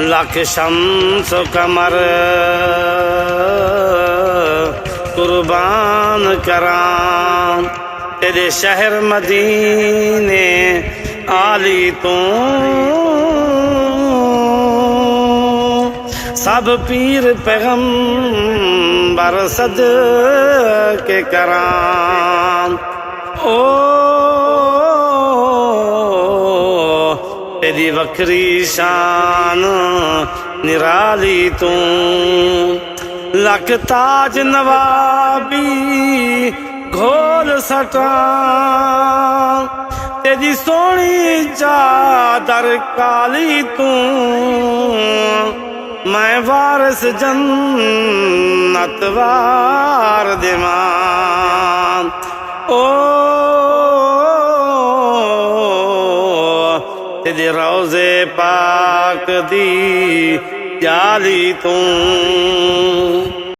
लख शम्स कमर कुर्बान करां तेरे शहर मदीने आली तू सब पीर पैगंबर सदके करां ओ तेरी वखरी शान निराली तू लख ताज नवाबी घोल सटा तेरी सोनी चादर काली तू मैं वारिस जन्नत वार दिमां ओ तेरे रोज़े पाक दी जाली तू